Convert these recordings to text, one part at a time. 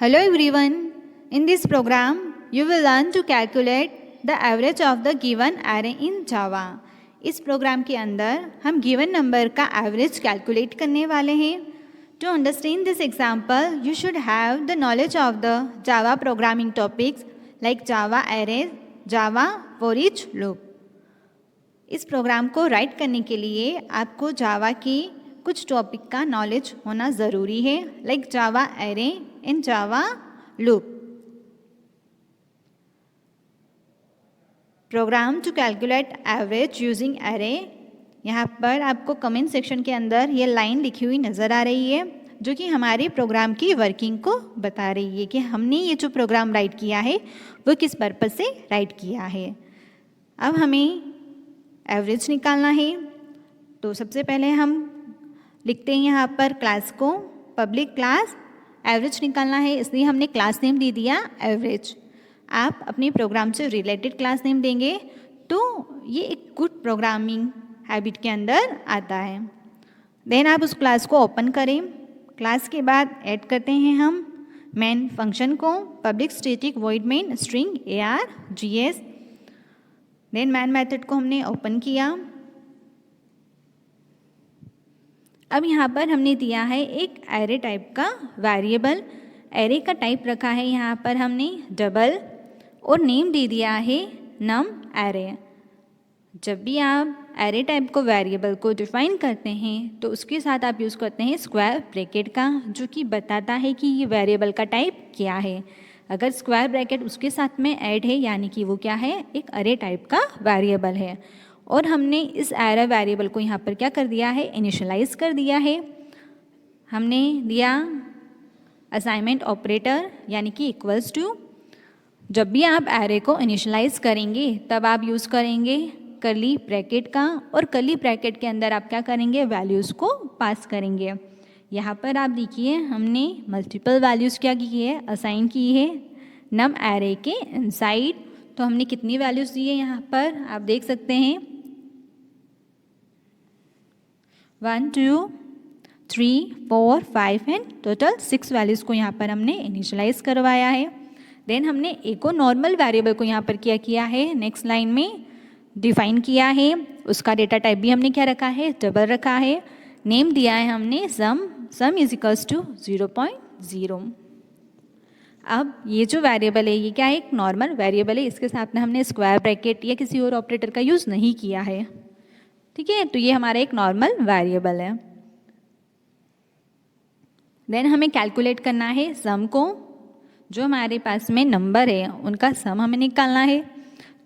Hello everyone. In this program, you will learn to calculate the average of the given array in Java. इस programme के अंदर हम given number का average calculate करने वाले हैं. To understand this example, you should have the knowledge of the Java programming topics like Java arrays, Java for each loop. इस programme को राइट करने के लिए आपको जावा की कुछ टॉपिक का नॉलेज होना ज़रूरी है, like Java array and Java loop. Program to calculate average using array. यहाँ पर आपको कमेंट सेक्शन के अंदर ये लाइन लिखी हुई नज़र आ रही है जो कि हमारे प्रोग्राम की वर्किंग को बता रही है कि हमने ये जो प्रोग्राम राइट किया है वो किस पर्पज़ से राइट किया है. अब हमें एवरेज निकालना है, तो सबसे पहले हम लिखते हैं यहाँ पर क्लास को पब्लिक क्लास एवरेज निकालना है, इसलिए हमने क्लास नेम दे दिया एवरेज. आप अपने प्रोग्राम से रिलेटेड क्लास नेम देंगे तो ये एक गुड प्रोग्रामिंग हैबिट के अंदर आता है. देन आप उस क्लास को ओपन करें. क्लास के बाद ऐड करते हैं हम मेन फंक्शन को, public static void main string args. Then main method को हमने ओपन किया. अब यहाँ पर हमने दिया है एक एरे टाइप का वेरिएबल. एरे का टाइप रखा है यहाँ पर हमने डबल और नेम दे दिया है नम एरे. जब भी आप एरे टाइप को वेरिएबल को डिफाइन करते हैं तो उसके साथ आप यूज़ करते हैं स्क्वायर ब्रैकेट का, जो कि बताता है कि ये वेरिएबल का टाइप क्या है. अगर स्क्वायर ब्रैकेट उसके साथ में ऐड है यानी कि वो क्या है, एक अरे टाइप का वेरिएबल है. और हमने इस एरे वेरिएबल को यहाँ पर क्या कर दिया है, इनिशियलाइज कर दिया है. हमने दिया असाइनमेंट ऑपरेटर यानी कि इक्वल्स टू. जब भी आप एरे को इनिशियलाइज करेंगे तब आप यूज़ करेंगे कर्ली ब्रैकेट का, और कर्ली ब्रैकेट के अंदर आप क्या करेंगे, वैल्यूज़ को पास करेंगे. यहाँ पर आप देखिए हमने मल्टीपल वैल्यूज़ क्या की है, असाइन की है नम एरे के इनसाइड. तो हमने कितनी वैल्यूज़ दी है यहाँ पर आप देख सकते हैं, 1 2 3 4 5 एंड टोटल 6 वैल्यूज़ को यहाँ पर हमने इनिशियलाइज करवाया है. देन हमने एक और नॉर्मल वेरिएबल को यहाँ पर क्या किया है, नेक्स्ट लाइन में डिफाइन किया है. उसका डेटा टाइप भी हमने क्या रखा है, डबल रखा है. नेम दिया है हमने सम इज इक्वल्स टू 0.0. अब ये जो वेरिएबल है ये क्या है, एक नॉर्मल वेरिएबल है. इसके साथ में हमने स्क्वायर ब्रैकेट या किसी और ऑपरेटर का यूज़ नहीं किया है. ठीक है, तो ये हमारा एक नॉर्मल वेरिएबल है. देन हमें कैलकुलेट करना है सम को. जो हमारे पास में नंबर है उनका सम हमें निकालना है.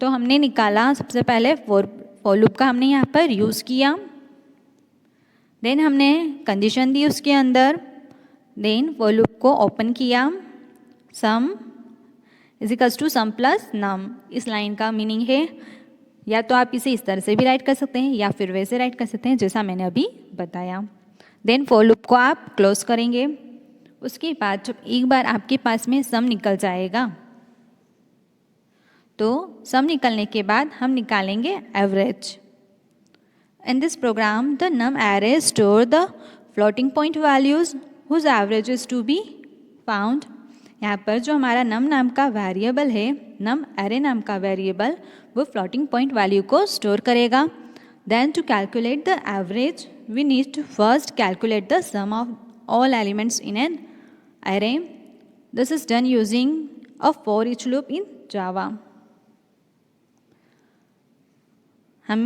तो हमने निकाला सबसे पहले फॉर लूप का हमने यहाँ पर यूज़ किया. देन हमने कंडीशन दी उसके अंदर. देन फॉर लूप को ओपन किया. Sum is equals to sum plus num. इस लाइन का मीनिंग है, या तो आप इसे इस तरह से भी राइट कर सकते हैं या फिर वैसे राइट कर सकते हैं जैसा मैंने अभी बताया. देन फॉर लूप को आप क्लोज करेंगे. उसके बाद जब एक बार आपके पास में सम निकल जाएगा तो सम निकलने के बाद हम निकालेंगे average. In this program, the num array store the floating point values whose average is to be found. यहाँ पर जो हमारा num नाम का वेरिएबल है, num array नाम का वेरिएबल, वो floating point वैल्यू को स्टोर करेगा. Then to calculate the average, we need to first calculate the sum of all elements in an array. This is done using a for each loop in Java. हम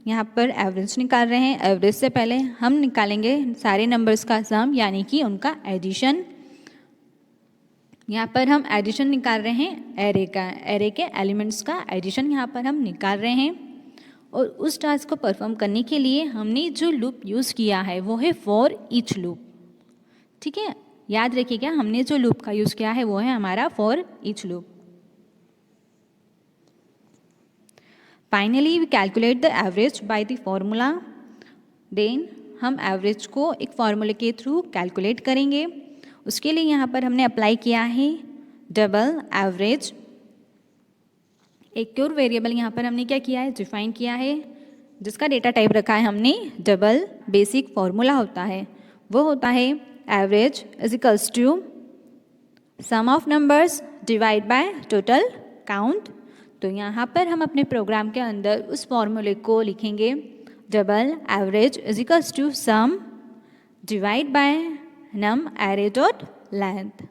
यहाँ पर average निकाल रहे हैं. Average से पहले हम निकालेंगे सारे नंबर्स का सम यानी कि उनका एडिशन. यहाँ पर हम एडिशन निकाल रहे हैं एरे का, एरे के एलिमेंट्स का एडिशन यहाँ पर हम निकाल रहे हैं. और उस टास्क को परफॉर्म करने के लिए हमने जो लूप यूज़ किया है वो है फॉर ईच लूप. ठीक है, याद रखिएगा हमने जो लूप का यूज़ किया है वो है हमारा for each loop. Finally we calculate the average by the formula. Then हम एवरेज को एक फार्मूले के थ्रू कैलकुलेट करेंगे. उसके लिए यहाँ पर हमने अप्लाई किया है डबल एवरेज. एक और वेरिएबल यहाँ पर हमने क्या किया है, डिफाइन किया है, जिसका डेटा टाइप रखा है हमने डबल. बेसिक फार्मूला होता है वो होता है average is equals to sum of numbers divide by total count. तो यहाँ पर हम अपने प्रोग्राम के अंदर उस फॉर्मूले को लिखेंगे, double average is equals to sum divide by num array dot length.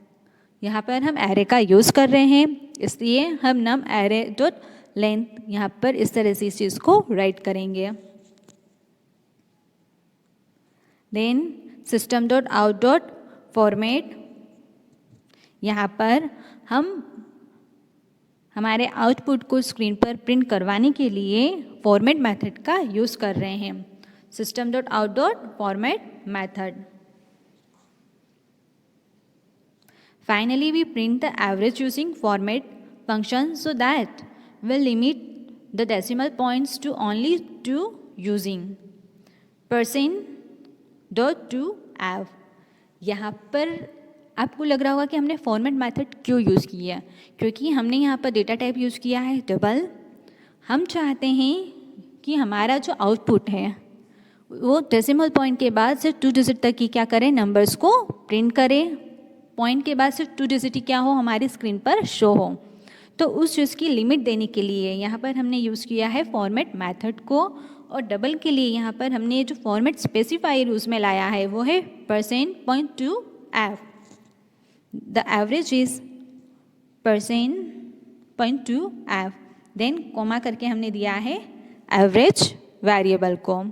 यहाँ पर हम एरे का यूज़ कर रहे हैं, इसलिए हम नम एरे डॉट लेंथ यहाँ पर इस तरह से इस चीज़ को राइट करेंगे। Then system dot out dot format, यहाँ पर हम हमारे आउटपुट को स्क्रीन पर प्रिंट करवाने के लिए फॉर्मेट मेथड का यूज़ कर रहे हैं। System dot out dot format method. Finally, we print the average using format function so that we'll limit the decimal points to only 2 using %.2f। यहाँ पर आपको लग रहा होगा कि हमने फॉर्मेट मेथड क्यों यूज़ किया, क्योंकि हमने यहाँ पर डेटा टाइप यूज़ किया है डबल। हम चाहते हैं कि हमारा जो आउटपुट है वो डेसिमल पॉइंट के बाद से 2 डिजिट तक की क्या करें, नंबर्स को प्रिंट करें। पॉइंट के बाद से 2 डिजिट क्या हो, हमारी स्क्रीन पर शो हो। तो उस चीज़ की लिमिट देने के लिए यहाँ पर हमने यूज़ किया है फॉर्मेट मेथड को। और डबल के लिए यहाँ पर हमने जो फॉर्मेट स्पेसिफायर उसमें लाया है वो है %.2f। The average is %.2f। Then comma करके हमने दिया है एवरेज वेरिएबल को।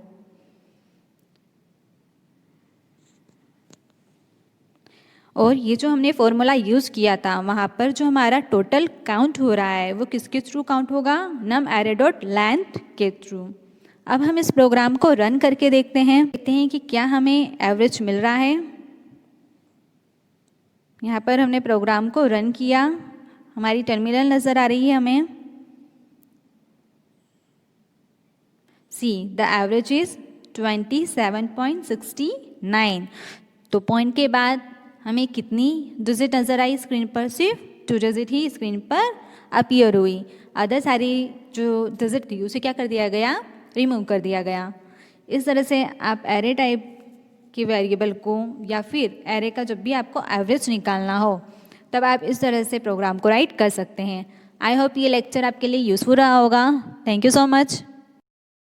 और ये जो हमने फॉर्मूला यूज़ किया था वहाँ पर जो हमारा टोटल काउंट हो रहा है वो किसके थ्रू काउंट होगा, नम एरे डॉट लेंथ के थ्रू। अब हम इस प्रोग्राम को रन करके देखते हैं कि क्या हमें एवरेज मिल रहा है। यहाँ पर हमने प्रोग्राम को रन किया, हमारी टर्मिनल नज़र आ रही है हमें। See the average is 27.69। तो पॉइंट के बाद हमें कितनी डिजिट नज़र आई स्क्रीन पर, सिर्फ 2 डिजिट ही स्क्रीन पर अपीयर हुई। अदर सारी जो डिजिट थी उसे क्या कर दिया गया, रिमूव कर दिया गया। इस तरह से आप एरे टाइप के वेरिएबल को या फिर एरे का जब भी आपको एवरेज निकालना हो तब आप इस तरह से प्रोग्राम को राइट कर सकते हैं। आई होप ये लेक्चर आपके लिए यूज़फुल रहा होगा। Thank you so much.